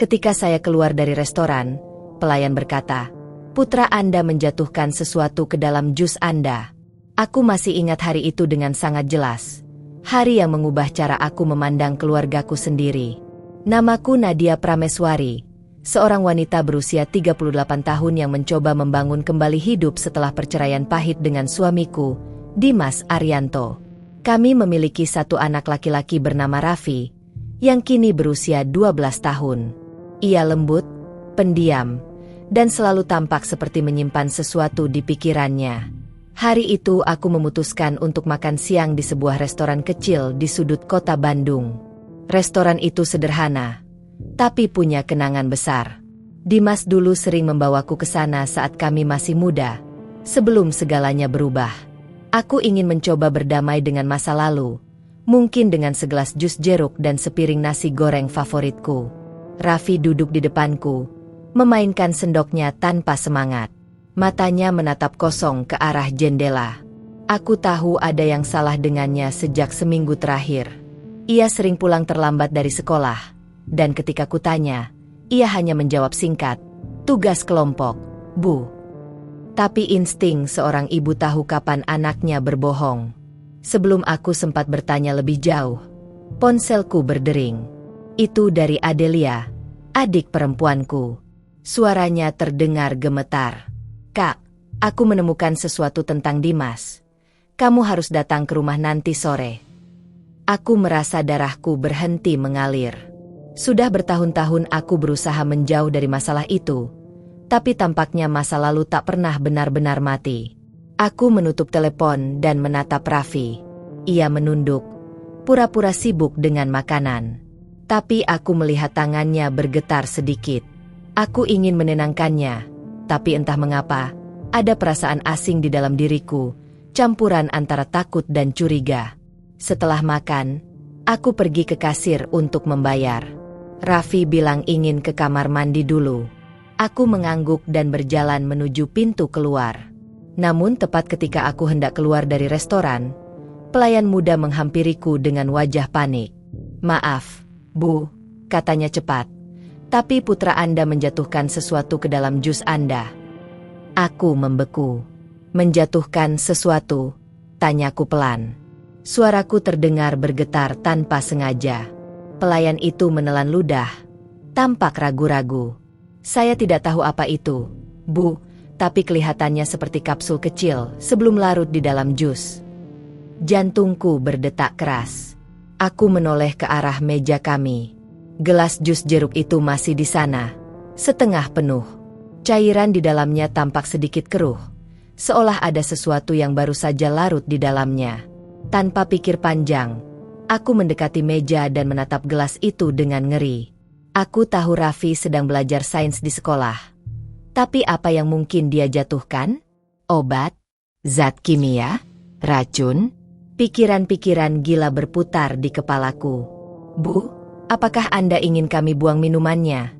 Ketika saya keluar dari restoran, pelayan berkata, "Putra Anda menjatuhkan sesuatu ke dalam jus Anda." Aku masih ingat hari itu dengan sangat jelas. Hari yang mengubah cara aku memandang keluargaku sendiri. Namaku Nadia Prameswari, seorang wanita berusia 38 tahun yang mencoba membangun kembali hidup setelah perceraian pahit dengan suamiku, Dimas Arianto. Kami memiliki satu anak laki-laki bernama Raffi, yang kini berusia 12 tahun. Ia lembut, pendiam, dan selalu tampak seperti menyimpan sesuatu di pikirannya. Hari itu aku memutuskan untuk makan siang di sebuah restoran kecil di sudut kota Bandung. Restoran itu sederhana, tapi punya kenangan besar. Dimas dulu sering membawaku ke sana saat kami masih muda, sebelum segalanya berubah. Aku ingin mencoba berdamai dengan masa lalu, mungkin dengan segelas jus jeruk dan sepiring nasi goreng favoritku. Raffi duduk di depanku, memainkan sendoknya tanpa semangat. Matanya menatap kosong ke arah jendela. Aku tahu ada yang salah dengannya sejak seminggu terakhir. Ia sering pulang terlambat dari sekolah, dan ketika kutanya, ia hanya menjawab singkat, "Tugas kelompok, Bu." Tapi insting seorang ibu tahu kapan anaknya berbohong. Sebelum aku sempat bertanya lebih jauh, ponselku berdering. Itu dari Adelia, adik perempuanku. Suaranya terdengar gemetar. "Kak, aku menemukan sesuatu tentang Dimas. Kamu harus datang ke rumah nanti sore." Aku merasa darahku berhenti mengalir. Sudah bertahun-tahun aku berusaha menjauh dari masalah itu, tapi tampaknya masa lalu tak pernah benar-benar mati. Aku menutup telepon dan menatap Raffi. Ia menunduk, pura-pura sibuk dengan makanan. Tapi aku melihat tangannya bergetar sedikit. Aku ingin menenangkannya, tapi entah mengapa, ada perasaan asing di dalam diriku, campuran antara takut dan curiga. Setelah makan, aku pergi ke kasir untuk membayar. Raffi bilang ingin ke kamar mandi dulu. Aku mengangguk dan berjalan menuju pintu keluar. Namun tepat ketika aku hendak keluar dari restoran, pelayan muda menghampiriku dengan wajah panik. "Maaf, Bu," katanya cepat. "Tapi putra Anda menjatuhkan sesuatu ke dalam jus Anda." Aku membeku. "Menjatuhkan sesuatu?" tanyaku pelan. Suaraku terdengar bergetar tanpa sengaja. Pelayan itu menelan ludah, tampak ragu-ragu. "Saya tidak tahu apa itu, Bu, tapi kelihatannya seperti kapsul kecil sebelum larut di dalam jus." Jantungku berdetak keras. Aku menoleh ke arah meja kami. Gelas jus jeruk itu masih di sana, setengah penuh. Cairan di dalamnya tampak sedikit keruh, seolah ada sesuatu yang baru saja larut di dalamnya. Tanpa pikir panjang, aku mendekati meja dan menatap gelas itu dengan ngeri. Aku tahu Raffi sedang belajar sains di sekolah. Tapi apa yang mungkin dia jatuhkan? Obat? Zat kimia? Racun? Pikiran-pikiran gila berputar di kepalaku. "Bu, apakah Anda ingin kami buang minumannya?"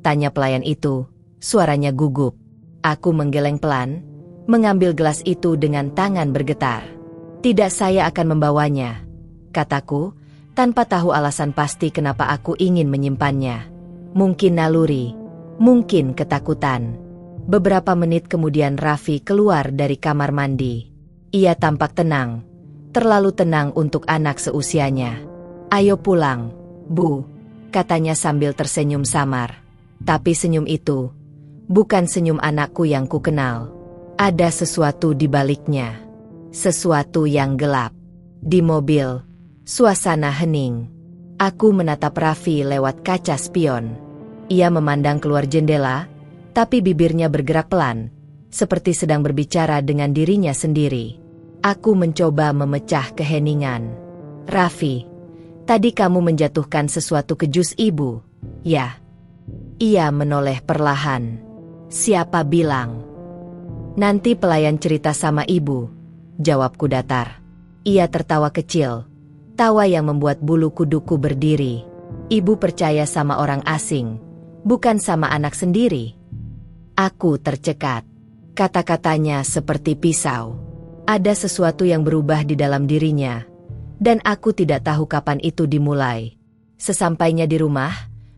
tanya pelayan itu, suaranya gugup. Aku menggeleng pelan, mengambil gelas itu dengan tangan bergetar. "Tidak, saya akan membawanya," kataku, tanpa tahu alasan pasti kenapa aku ingin menyimpannya. Mungkin naluri, mungkin ketakutan. Beberapa menit kemudian Raffi keluar dari kamar mandi. Ia tampak tenang, terlalu tenang untuk anak seusianya. "Ayo pulang, Bu," katanya sambil tersenyum samar. Tapi senyum itu bukan senyum anakku yang kukenal. Ada sesuatu di baliknya. Sesuatu yang gelap. Di mobil, suasana hening. Aku menatap Raffi lewat kaca spion. Ia memandang keluar jendela, tapi bibirnya bergerak pelan, seperti sedang berbicara dengan dirinya sendiri. Aku mencoba memecah keheningan. "Raffi, tadi kamu menjatuhkan sesuatu ke jus Ibu, ya?" Ia menoleh perlahan. "Siapa bilang?" "Nanti pelayan cerita sama Ibu," jawabku datar. Ia tertawa kecil, tawa yang membuat bulu kuduku berdiri. "Ibu percaya sama orang asing, bukan sama anak sendiri?" Aku tercekat. Kata-katanya seperti pisau. Ada sesuatu yang berubah di dalam dirinya, dan aku tidak tahu kapan itu dimulai. Sesampainya di rumah,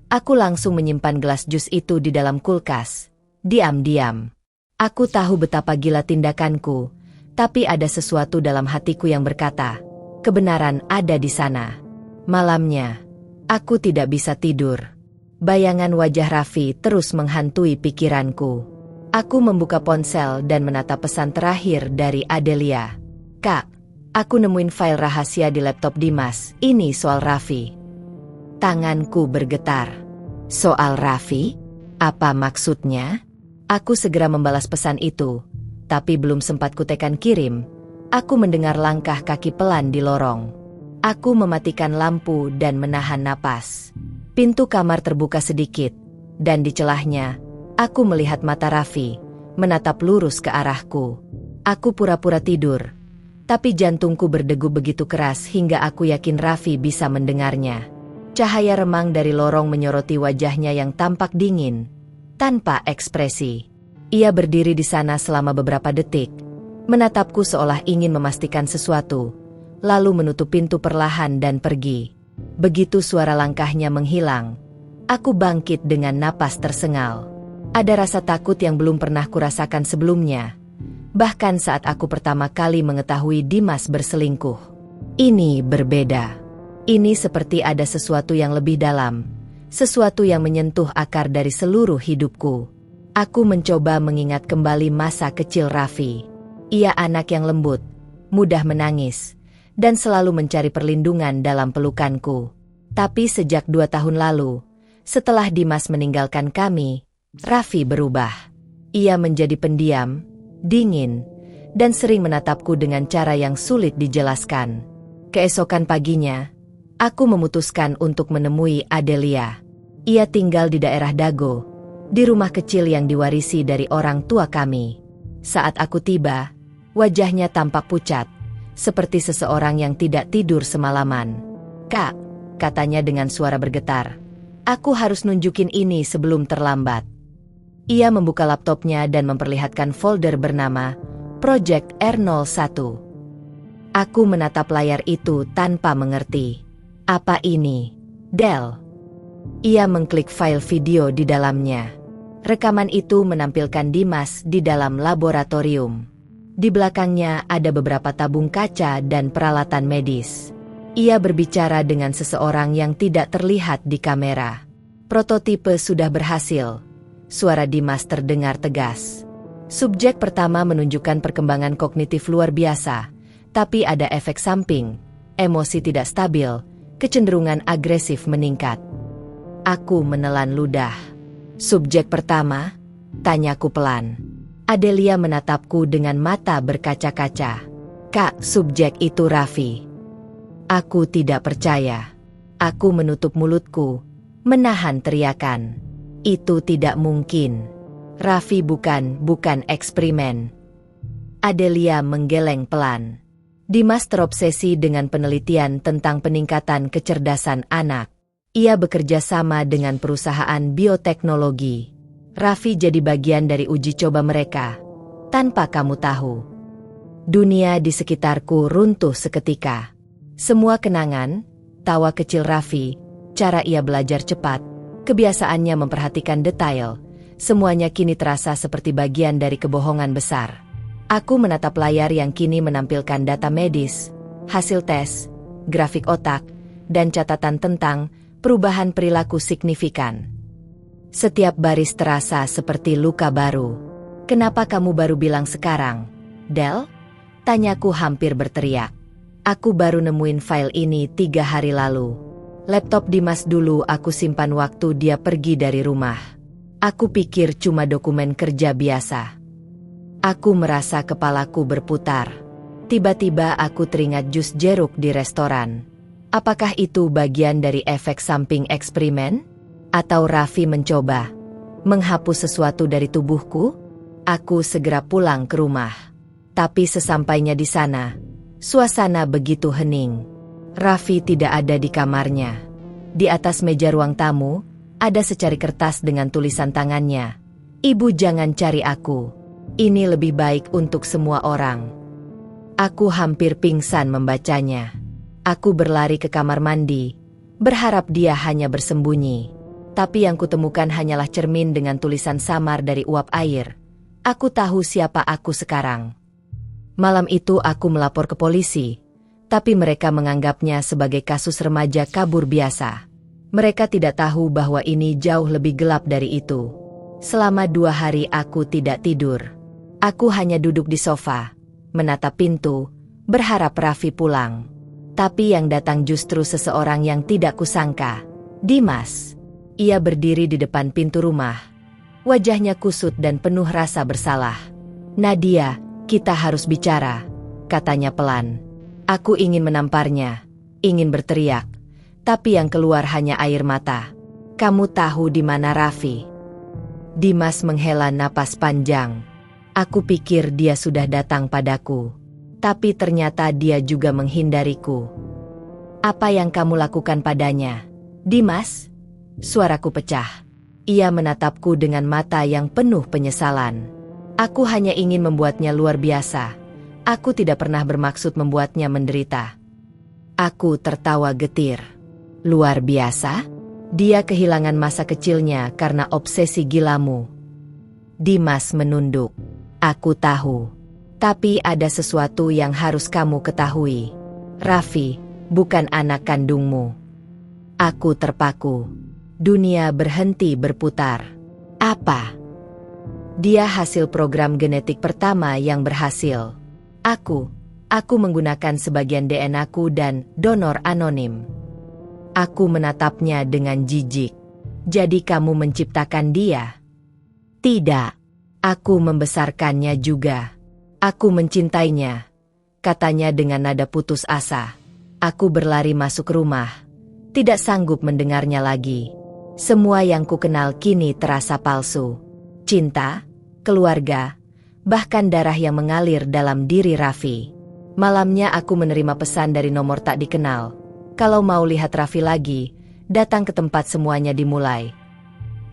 Aku langsung menyimpan gelas jus itu di dalam kulkas. Diam-diam. Aku tahu betapa gila tindakanku, tapi ada sesuatu dalam hatiku yang berkata, kebenaran ada di sana. Malamnya, aku tidak bisa tidur. Bayangan wajah Raffi terus menghantui pikiranku. Aku membuka ponsel dan menatap pesan terakhir dari Adelia. Kak, aku nemuin file rahasia di laptop Dimas, ini soal Raffi. Tanganku bergetar. Soal Raffi? Apa maksudnya? Aku segera membalas pesan itu, tapi belum sempat kutekan kirim. Aku mendengar langkah kaki pelan di lorong. Aku mematikan lampu dan menahan napas. Pintu kamar terbuka sedikit, dan di celahnya, aku melihat mata Raffi, menatap lurus ke arahku. Aku pura-pura tidur, tapi jantungku berdegu begitu keras hingga aku yakin Raffi bisa mendengarnya. Cahaya remang dari lorong menyoroti wajahnya yang tampak dingin, tanpa ekspresi. Ia berdiri di sana selama beberapa detik, menatapku seolah ingin memastikan sesuatu, lalu menutup pintu perlahan dan pergi. Begitu suara langkahnya menghilang, aku bangkit dengan napas tersengal. Ada rasa takut yang belum pernah kurasakan sebelumnya, bahkan saat aku pertama kali mengetahui Dimas berselingkuh. Ini berbeda. Ini seperti ada sesuatu yang lebih dalam, sesuatu yang menyentuh akar dari seluruh hidupku. Aku mencoba mengingat kembali masa kecil Raffi. Ia anak yang lembut, mudah menangis, dan selalu mencari perlindungan dalam pelukanku. Tapi sejak 2 tahun lalu, setelah Dimas meninggalkan kami, Raffi berubah. Ia menjadi pendiam, dingin, dan sering menatapku dengan cara yang sulit dijelaskan. Keesokan paginya, aku memutuskan untuk menemui Adelia. Ia tinggal di daerah Dago, di rumah kecil yang diwarisi dari orang tua kami. Saat aku tiba, wajahnya tampak pucat, seperti seseorang yang tidak tidur semalaman. Kak, katanya dengan suara bergetar, aku harus nunjukin ini sebelum terlambat. Ia membuka laptopnya dan memperlihatkan folder bernama Project R01. Aku menatap layar itu tanpa mengerti. Apa ini? Del. Ia mengklik file video di dalamnya. Rekaman itu menampilkan Dimas di dalam laboratorium. Di belakangnya ada beberapa tabung kaca dan peralatan medis. Ia berbicara dengan seseorang yang tidak terlihat di kamera. Prototipe sudah berhasil. Suara Dimas terdengar tegas. Subjek pertama menunjukkan perkembangan kognitif luar biasa, tapi ada efek samping, emosi tidak stabil, kecenderungan agresif meningkat. Aku menelan ludah. Subjek pertama? Tanyaku pelan. Adelia menatapku dengan mata berkaca-kaca. Kak, subjek itu Raffi. Aku tidak percaya. Aku menutup mulutku, menahan teriakan. Itu tidak mungkin. Raffi bukan eksperimen. Adelia menggeleng pelan. Dimas terobsesi dengan penelitian tentang peningkatan kecerdasan anak. Ia bekerja sama dengan perusahaan bioteknologi. Raffi jadi bagian dari uji coba mereka, tanpa kamu tahu. Dunia di sekitarku runtuh seketika. Semua kenangan, tawa kecil Raffi, cara ia belajar cepat, kebiasaannya memperhatikan detail, semuanya kini terasa seperti bagian dari kebohongan besar. Aku menatap layar yang kini menampilkan data medis, hasil tes, grafik otak, dan catatan tentang perubahan perilaku signifikan. Setiap baris terasa seperti luka baru. Kenapa kamu baru bilang sekarang, Del? Tanyaku hampir berteriak. Aku baru nemuin file ini 3 hari lalu. Laptop Dimas dulu aku simpan waktu dia pergi dari rumah. Aku pikir cuma dokumen kerja biasa. Aku merasa kepalaku berputar. Tiba-tiba aku teringat jus jeruk di restoran. Apakah itu bagian dari efek samping eksperimen? Atau Raffi mencoba menghapus sesuatu dari tubuhku? Aku segera pulang ke rumah. Tapi sesampainya di sana, suasana begitu hening. Raffi tidak ada di kamarnya. Di atas meja ruang tamu, ada secari kertas dengan tulisan tangannya. Ibu jangan cari aku. Ini lebih baik untuk semua orang. Aku hampir pingsan membacanya. Aku berlari ke kamar mandi, berharap dia hanya bersembunyi. Tapi yang kutemukan hanyalah cermin dengan tulisan samar dari uap air. Aku tahu siapa aku sekarang. Malam itu aku melapor ke polisi, tapi mereka menganggapnya sebagai kasus remaja kabur biasa. Mereka tidak tahu bahwa ini jauh lebih gelap dari itu. Selama 2 hari aku tidak tidur. Aku hanya duduk di sofa, menatap pintu, berharap Raffi pulang. Tapi yang datang justru seseorang yang tidak kusangka, Dimas. Ia berdiri di depan pintu rumah. Wajahnya kusut dan penuh rasa bersalah. "Nadia, kita harus bicara," katanya pelan. Aku ingin menamparnya, ingin berteriak, tapi yang keluar hanya air mata. "Kamu tahu di mana Raffi?" Dimas menghela napas panjang. Aku pikir dia sudah datang padaku, tapi ternyata dia juga menghindariku. "Apa yang kamu lakukan padanya, Dimas?" Suaraku pecah. Ia menatapku dengan mata yang penuh penyesalan. "Aku hanya ingin membuatnya luar biasa. Aku tidak pernah bermaksud membuatnya menderita." Aku tertawa getir. "Luar biasa? Dia kehilangan masa kecilnya karena obsesi gilamu." Dimas menunduk. "Aku tahu. Tapi ada sesuatu yang harus kamu ketahui. Raffi bukan anak kandungmu." Aku terpaku. Dunia berhenti berputar. "Apa?" "Dia hasil program genetik pertama yang berhasil. Aku menggunakan sebagian DNA-ku dan donor anonim." Aku menatapnya dengan jijik. "Jadi kamu menciptakan dia?" "Tidak. Aku membesarkannya juga. Aku mencintainya," katanya dengan nada putus asa. Aku berlari masuk rumah. Tidak sanggup mendengarnya lagi. Semua yang kukenal kini terasa palsu. Cinta, keluarga, bahkan darah yang mengalir dalam diri Raffi. Malamnya aku menerima pesan dari nomor tak dikenal. Kalau mau lihat Raffi lagi, datang ke tempat semuanya dimulai.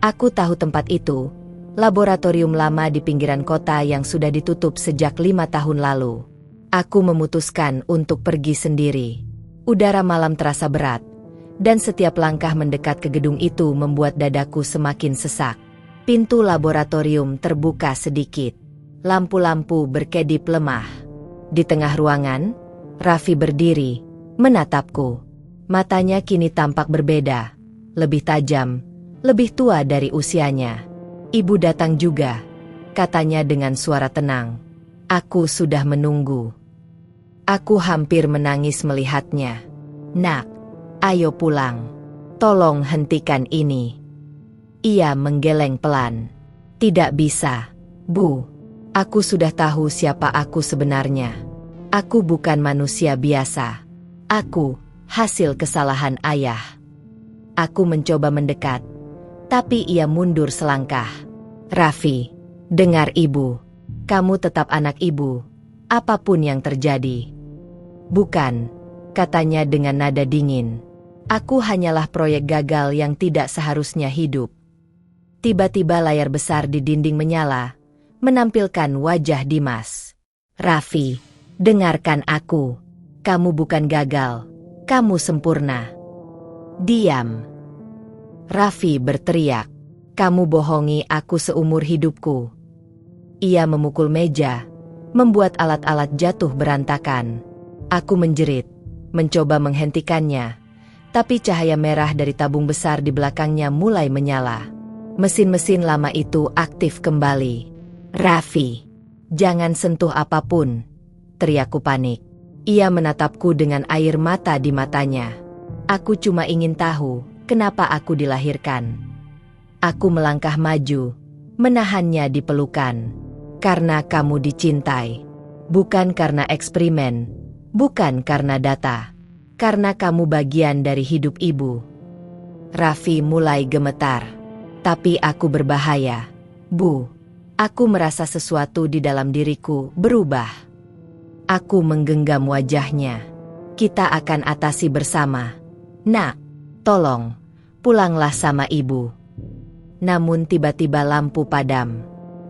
Aku tahu tempat itu, laboratorium lama di pinggiran kota yang sudah ditutup sejak 5 tahun lalu. Aku memutuskan untuk pergi sendiri. Udara malam terasa berat, dan setiap langkah mendekat ke gedung itu membuat dadaku semakin sesak. Pintu laboratorium terbuka sedikit. Lampu-lampu berkedip lemah. Di tengah ruangan, Raffi berdiri, menatapku. Matanya kini tampak berbeda, lebih tajam, lebih tua dari usianya. "Ibu datang juga," katanya dengan suara tenang. "Aku sudah menunggu." Aku hampir menangis melihatnya. "Nak, ayo pulang. Tolong hentikan ini." Ia menggeleng pelan. "Tidak bisa, Bu. Aku sudah tahu siapa aku sebenarnya. Aku bukan manusia biasa. Aku hasil kesalahan ayah." Aku mencoba mendekat, tapi ia mundur selangkah. "Raffi, dengar ibu. Kamu tetap anak ibu, apapun yang terjadi." "Bukan," katanya dengan nada dingin. "Aku hanyalah proyek gagal yang tidak seharusnya hidup." Tiba-tiba layar besar di dinding menyala, menampilkan wajah Dimas. "Raffi, dengarkan aku. Kamu bukan gagal. Kamu sempurna." "Diam!" Raffi berteriak. "Kamu bohongi aku seumur hidupku." Ia memukul meja, membuat alat-alat jatuh berantakan. Aku menjerit, mencoba menghentikannya, tapi cahaya merah dari tabung besar di belakangnya mulai menyala. Mesin-mesin lama itu aktif kembali. "Raffi, jangan sentuh apapun," teriakku panik. Ia menatapku dengan air mata di matanya. "Aku cuma ingin tahu, kenapa aku dilahirkan." Aku melangkah maju, menahannya di pelukan. "Karena kamu dicintai. Bukan karena eksperimen, bukan karena data. Karena kamu bagian dari hidup ibu." Raffi mulai gemetar. "Tapi aku berbahaya, Bu. Aku merasa sesuatu di dalam diriku berubah." Aku menggenggam wajahnya. "Kita akan atasi bersama. Nak, tolong, pulanglah sama ibu." Namun tiba-tiba lampu padam.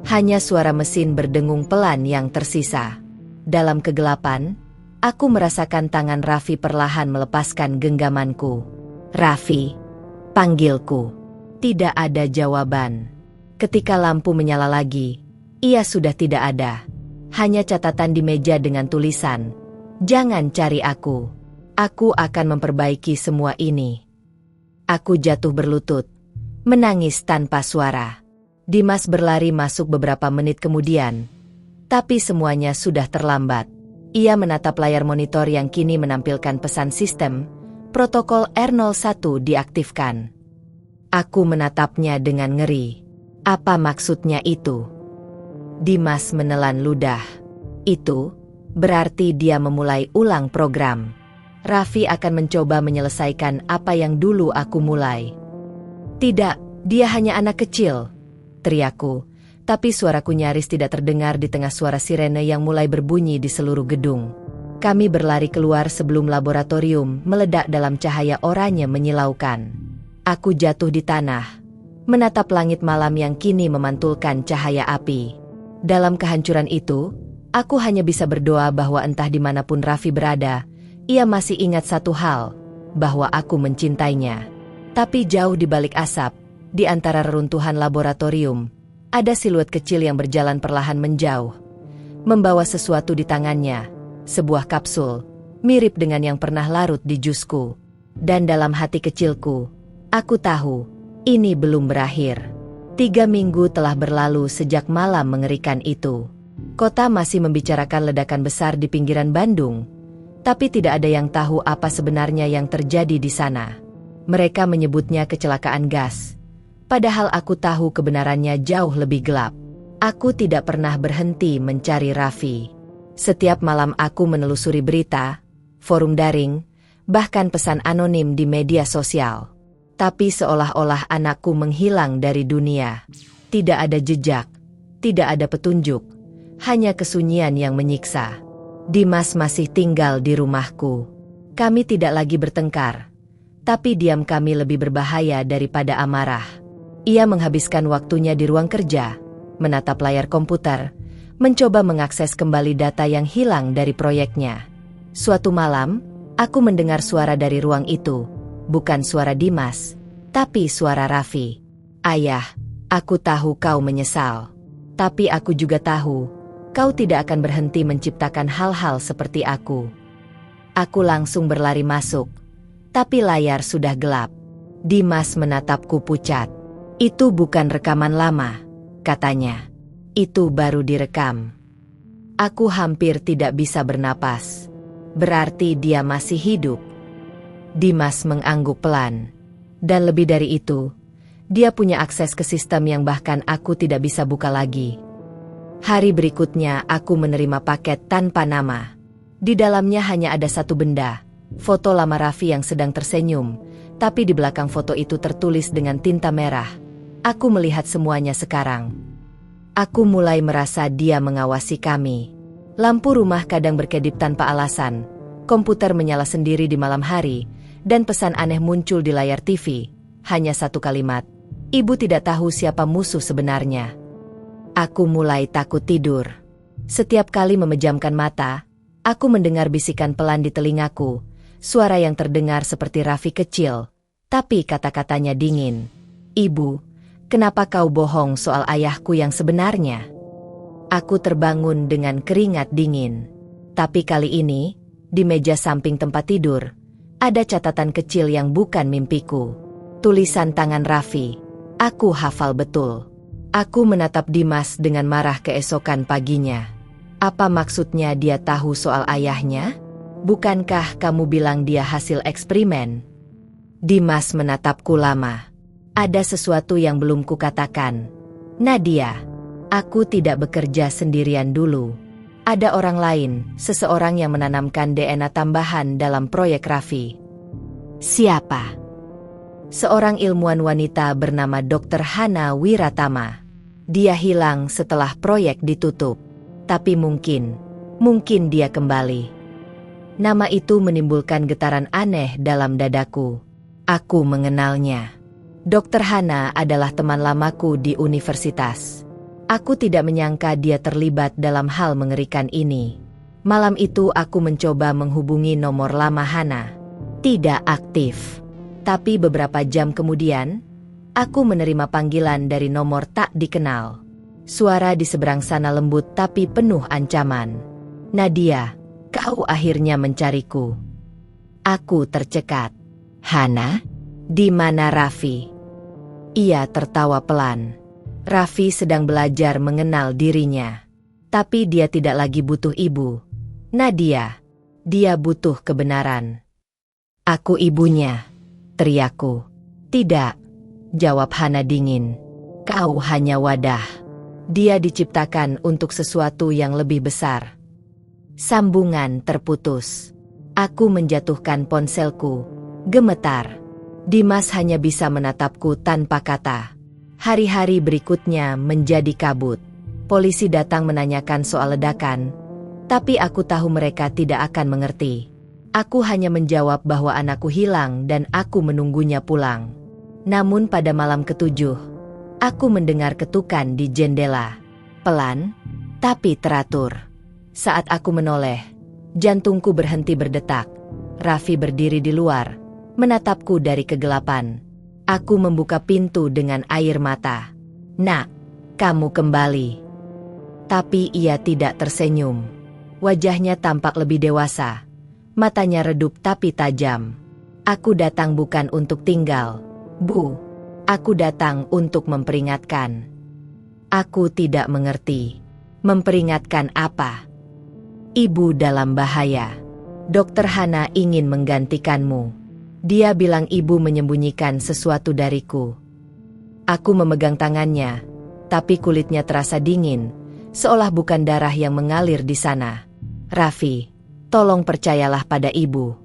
Hanya suara mesin berdengung pelan yang tersisa. Dalam kegelapan, aku merasakan tangan Raffi perlahan melepaskan genggamanku. "Raffi, panggilku." Tidak ada jawaban. Ketika lampu menyala lagi, ia sudah tidak ada. Hanya catatan di meja dengan tulisan, "Jangan cari aku. Aku akan memperbaiki semua ini." Aku jatuh berlutut, menangis tanpa suara. Dimas berlari masuk beberapa menit kemudian, tapi semuanya sudah terlambat. Ia menatap layar monitor yang kini menampilkan pesan sistem, protokol R01 diaktifkan. Aku menatapnya dengan ngeri. Apa maksudnya itu? Dimas menelan ludah. Itu berarti dia memulai ulang program. Raffi akan mencoba menyelesaikan apa yang dulu aku mulai. Tidak, dia hanya anak kecil, teriakku, tapi suaraku nyaris tidak terdengar di tengah suara sirene yang mulai berbunyi di seluruh gedung. Kami berlari keluar sebelum laboratorium meledak dalam cahaya oranye menyilaukan. Aku jatuh di tanah, menatap langit malam yang kini memantulkan cahaya api. Dalam kehancuran itu, aku hanya bisa berdoa bahwa entah dimanapun Raffi berada, ia masih ingat satu hal, bahwa aku mencintainya. Tapi jauh di balik asap, di antara reruntuhan laboratorium, ada siluet kecil yang berjalan perlahan menjauh, membawa sesuatu di tangannya, sebuah kapsul, mirip dengan yang pernah larut di jusku. Dan dalam hati kecilku, aku tahu, ini belum berakhir. 3 minggu telah berlalu sejak malam mengerikan itu. Kota masih membicarakan ledakan besar di pinggiran Bandung, tapi tidak ada yang tahu apa sebenarnya yang terjadi di sana. Mereka menyebutnya kecelakaan gas, padahal aku tahu kebenarannya jauh lebih gelap. Aku tidak pernah berhenti mencari Raffi. Setiap malam aku menelusuri berita, forum daring, bahkan pesan anonim di media sosial. Tapi seolah-olah anakku menghilang dari dunia. Tidak ada jejak, tidak ada petunjuk, hanya kesunyian yang menyiksa. Dimas masih tinggal di rumahku. Kami tidak lagi bertengkar, tapi diam kami lebih berbahaya daripada amarah. Ia menghabiskan waktunya di ruang kerja, menatap layar komputer, mencoba mengakses kembali data yang hilang dari proyeknya. Suatu malam, aku mendengar suara dari ruang itu, bukan suara Dimas, tapi suara Raffi. "Ayah, aku tahu kau menyesal. Tapi aku juga tahu, kau tidak akan berhenti menciptakan hal-hal seperti aku." Aku langsung berlari masuk, tapi layar sudah gelap. Dimas menatapku pucat. "Itu bukan rekaman lama," katanya. "Itu baru direkam." Aku hampir tidak bisa bernapas. Berarti dia masih hidup. Dimas mengangguk pelan. Dan lebih dari itu, dia punya akses ke sistem yang bahkan aku tidak bisa buka lagi. Hari berikutnya aku menerima paket tanpa nama. Di dalamnya hanya ada satu benda, foto lama Raffi yang sedang tersenyum, tapi di belakang foto itu tertulis dengan tinta merah, "Aku melihat semuanya sekarang." Aku mulai merasa dia mengawasi kami. Lampu rumah kadang berkedip tanpa alasan, komputer menyala sendiri di malam hari, dan pesan aneh muncul di layar TV. Hanya satu kalimat, "Ibu tidak tahu siapa musuh sebenarnya." Aku mulai takut tidur. Setiap kali memejamkan mata, aku mendengar bisikan pelan di telingaku, suara yang terdengar seperti Raffi kecil, tapi kata-katanya dingin. "Ibu, kenapa kau bohong soal ayahku yang sebenarnya?" Aku terbangun dengan keringat dingin. Tapi kali ini, di meja samping tempat tidur, ada catatan kecil yang bukan mimpiku. Tulisan tangan Raffi. Aku hafal betul. Aku menatap Dimas dengan marah keesokan paginya. Apa maksudnya dia tahu soal ayahnya? Bukankah kamu bilang dia hasil eksperimen? Dimas menatapku lama. Ada sesuatu yang belum kukatakan. "Nadia, aku tidak bekerja sendirian dulu. Ada orang lain, seseorang yang menanamkan DNA tambahan dalam proyek Raffi." "Siapa?" "Seorang ilmuwan wanita bernama Dr. Hana Wiratama. Dia hilang setelah proyek ditutup. Tapi mungkin dia kembali." Nama itu menimbulkan getaran aneh dalam dadaku. Aku mengenalnya. Dr. Hana adalah teman lamaku di universitas. Aku tidak menyangka dia terlibat dalam hal mengerikan ini. Malam itu aku mencoba menghubungi nomor lama Hana. Tidak aktif. Tapi beberapa jam kemudian, Aku menerima panggilan dari nomor tak dikenal. Suara di seberang sana lembut tapi penuh ancaman. "Nadia, kau akhirnya mencariku." Aku tercekat. "Hana? Di mana Raffi?" Ia tertawa pelan. Raffi sedang belajar mengenal dirinya. Tapi dia tidak lagi butuh ibu. Nadia, dia butuh kebenaran. "Aku ibunya," teriakku. "Tidak," jawab Hana dingin. "Kau hanya wadah. Dia diciptakan untuk sesuatu yang lebih besar." Sambungan terputus. Aku menjatuhkan ponselku. Gemetar. Dimas hanya bisa menatapku tanpa kata. Hari-hari berikutnya menjadi kabut. Polisi datang menanyakan soal ledakan, tapi aku tahu mereka tidak akan mengerti. Aku hanya menjawab bahwa anakku hilang dan aku menunggunya pulang. Namun pada malam ketujuh, aku mendengar ketukan di jendela. Pelan, tapi teratur. Saat aku menoleh, jantungku berhenti berdetak. Raffi berdiri di luar, menatapku dari kegelapan. Aku membuka pintu dengan air mata. "Nak, kamu kembali." Tapi ia tidak tersenyum. Wajahnya tampak lebih dewasa. Matanya redup tapi tajam. "Aku datang bukan untuk tinggal, Bu. Aku datang untuk memperingatkan." Aku tidak mengerti. Memperingatkan apa? "Ibu dalam bahaya. Dokter Hana ingin menggantikanmu. Dia bilang ibu menyembunyikan sesuatu dariku." Aku memegang tangannya, tapi kulitnya terasa dingin, seolah bukan darah yang mengalir di sana. "Raffi, tolong percayalah pada ibu."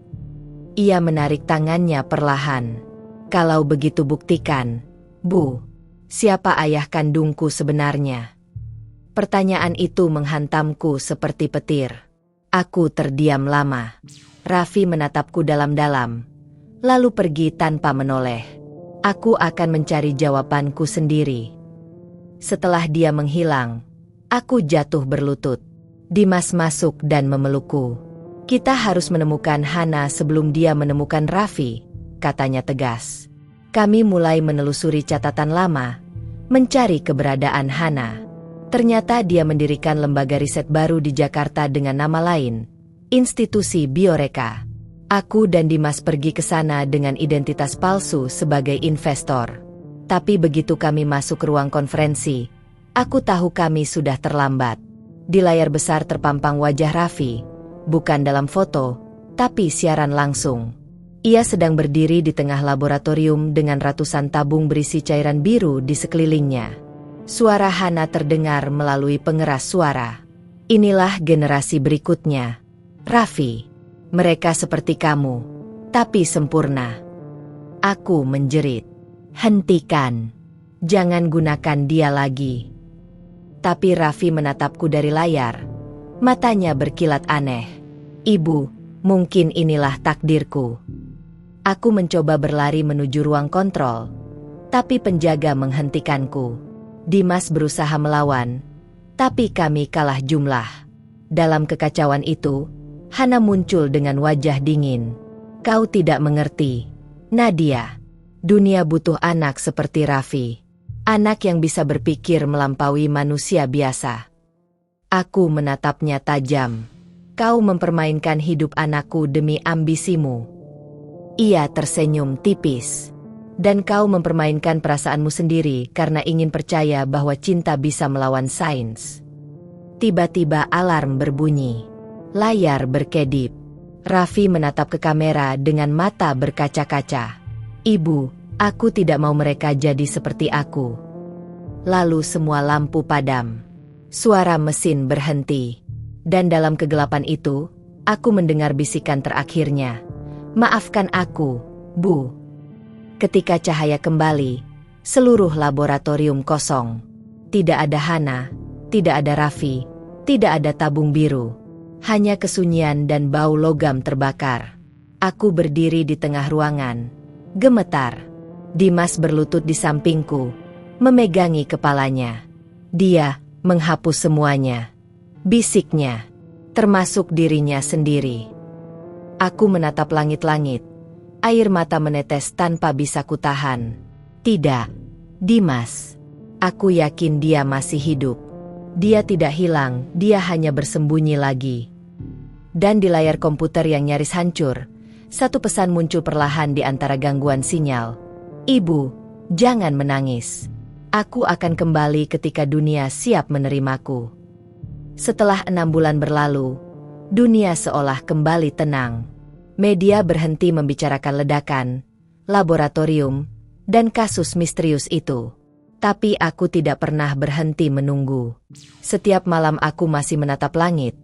Ia menarik tangannya perlahan. "Kalau begitu buktikan, Bu. Siapa ayah kandungku sebenarnya?" Pertanyaan itu menghantamku seperti petir. Aku terdiam lama. Raffi menatapku dalam-dalam, lalu pergi tanpa menoleh. Aku akan mencari jawabanku sendiri. Setelah dia menghilang, aku jatuh berlutut. Dimas masuk dan memelukku. "Kita harus menemukan Hana sebelum dia menemukan Raffi," katanya tegas. Kami mulai menelusuri catatan lama, mencari keberadaan Hana. Ternyata dia mendirikan lembaga riset baru di Jakarta dengan nama lain, Institusi Bioreka. Aku dan Dimas pergi ke sana dengan identitas palsu sebagai investor. Tapi begitu kami masuk ke ruang konferensi, aku tahu kami sudah terlambat. Di layar besar terpampang wajah Raffi, bukan dalam foto, tapi siaran langsung. Ia sedang berdiri di tengah laboratorium dengan ratusan tabung berisi cairan biru di sekelilingnya. Suara Hana terdengar melalui pengeras suara. "Inilah generasi berikutnya, Raffi. Mereka seperti kamu, tapi sempurna." Aku menjerit. "Hentikan. Jangan gunakan dia lagi." Tapi Raffi menatapku dari layar. Matanya berkilat aneh. "Ibu, mungkin inilah takdirku." Aku mencoba berlari menuju ruang kontrol, tapi penjaga menghentikanku. Dimas berusaha melawan, tapi kami kalah jumlah. Dalam kekacauan itu, Hana muncul dengan wajah dingin. "Kau tidak mengerti, Nadia. Dunia butuh anak seperti Raffi. Anak yang bisa berpikir melampaui manusia biasa." Aku menatapnya tajam. "Kau mempermainkan hidup anakku demi ambisimu." Ia tersenyum tipis. "Dan kau mempermainkan perasaanmu sendiri karena ingin percaya bahwa cinta bisa melawan sains." Tiba-tiba alarm berbunyi. Layar berkedip. Raffi menatap ke kamera dengan mata berkaca-kaca. "Ibu, aku tidak mau mereka jadi seperti aku." Lalu semua lampu padam. Suara mesin berhenti. Dan dalam kegelapan itu, aku mendengar bisikan terakhirnya. "Maafkan aku, Bu." Ketika cahaya kembali, seluruh laboratorium kosong. Tidak ada Hana, tidak ada Raffi, tidak ada tabung biru. Hanya kesunyian dan bau logam terbakar. Aku berdiri di tengah ruangan, gemetar. Dimas berlutut di sampingku, memegangi kepalanya. Dia menghapus semuanya. Bisiknya, termasuk dirinya sendiri. Aku menatap langit-langit. Air mata menetes tanpa bisa kutahan. Tidak, Dimas. Aku yakin dia masih hidup. Dia tidak hilang, dia hanya bersembunyi lagi. Dan di layar komputer yang nyaris hancur, satu pesan muncul perlahan di antara gangguan sinyal. Ibu, jangan menangis. Aku akan kembali ketika dunia siap menerimaku. Setelah 6 bulan berlalu, dunia seolah kembali tenang. Media berhenti membicarakan ledakan, laboratorium, dan kasus misterius itu. Tapi aku tidak pernah berhenti menunggu. Setiap malam aku masih menatap langit,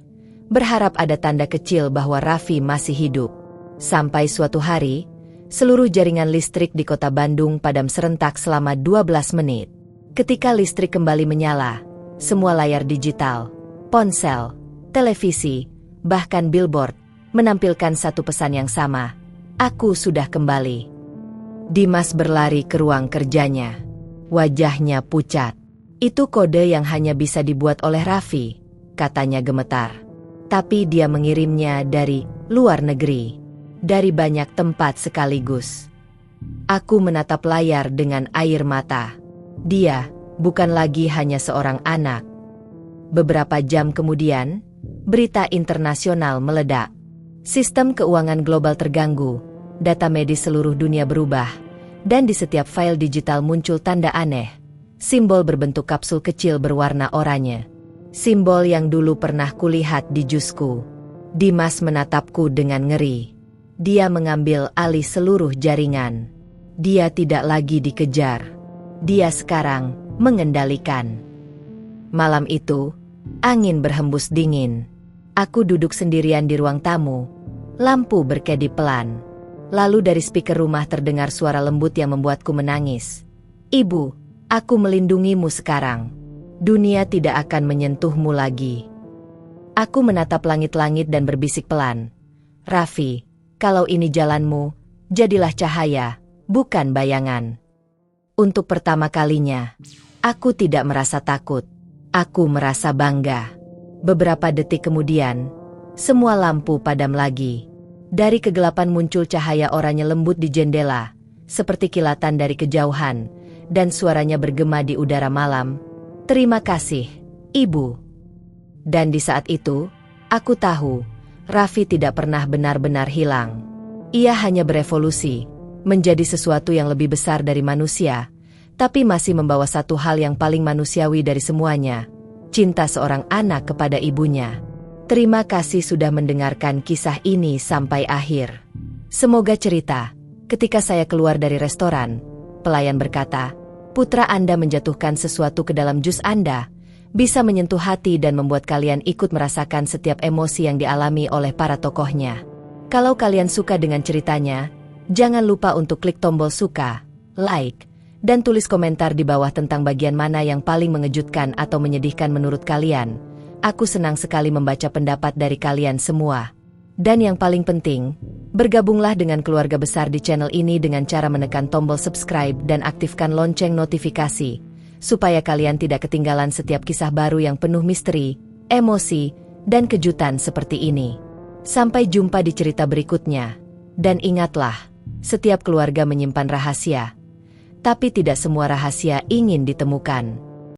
berharap ada tanda kecil bahwa Raffi masih hidup. Sampai suatu hari, seluruh jaringan listrik di kota Bandung padam serentak selama 12 menit. Ketika listrik kembali menyala, semua layar digital, ponsel, televisi, bahkan billboard, menampilkan satu pesan yang sama. Aku sudah kembali. Dimas berlari ke ruang kerjanya. Wajahnya pucat. Itu kode yang hanya bisa dibuat oleh Raffi, katanya gemetar. Tapi dia mengirimnya dari luar negeri, dari banyak tempat sekaligus. Aku menatap layar dengan air mata. Dia bukan lagi hanya seorang anak. Beberapa jam kemudian, berita internasional meledak. Sistem keuangan global terganggu, data medis seluruh dunia berubah, dan di setiap file digital muncul tanda aneh, simbol berbentuk kapsul kecil berwarna oranye. Simbol yang dulu pernah kulihat di jusku. Dimas menatapku dengan ngeri. Dia mengambil alih seluruh jaringan. Dia tidak lagi dikejar. Dia sekarang mengendalikan. Malam itu, angin berhembus dingin. Aku duduk sendirian di ruang tamu. Lampu berkedip pelan. Lalu dari speaker rumah terdengar suara lembut yang membuatku menangis. Ibu, aku melindungimu sekarang. Dunia tidak akan menyentuhmu lagi. Aku menatap langit-langit dan berbisik pelan. Raffi, kalau ini jalanmu, jadilah cahaya, bukan bayangan. Untuk pertama kalinya, aku tidak merasa takut. Aku merasa bangga. Beberapa detik kemudian, semua lampu padam lagi. Dari kegelapan muncul cahaya oranye lembut di jendela, seperti kilatan dari kejauhan, dan suaranya bergema di udara malam. Terima kasih, Ibu. Dan di saat itu, aku tahu, Raffi tidak pernah benar-benar hilang. Ia hanya berevolusi, menjadi sesuatu yang lebih besar dari manusia, tapi masih membawa satu hal yang paling manusiawi dari semuanya, cinta seorang anak kepada ibunya. Terima kasih sudah mendengarkan kisah ini sampai akhir. Semoga cerita, ketika saya keluar dari restoran, pelayan berkata, putra Anda menjatuhkan sesuatu ke dalam jus Anda, bisa menyentuh hati dan membuat kalian ikut merasakan setiap emosi yang dialami oleh para tokohnya. Kalau kalian suka dengan ceritanya, jangan lupa untuk klik tombol suka, like, dan tulis komentar di bawah tentang bagian mana yang paling mengejutkan atau menyedihkan menurut kalian. Aku senang sekali membaca pendapat dari kalian semua. Dan yang paling penting, bergabunglah dengan keluarga besar di channel ini dengan cara menekan tombol subscribe dan aktifkan lonceng notifikasi, supaya kalian tidak ketinggalan setiap kisah baru yang penuh misteri, emosi, dan kejutan seperti ini. Sampai jumpa di cerita berikutnya. Dan ingatlah, setiap keluarga menyimpan rahasia. Tapi tidak semua rahasia ingin ditemukan.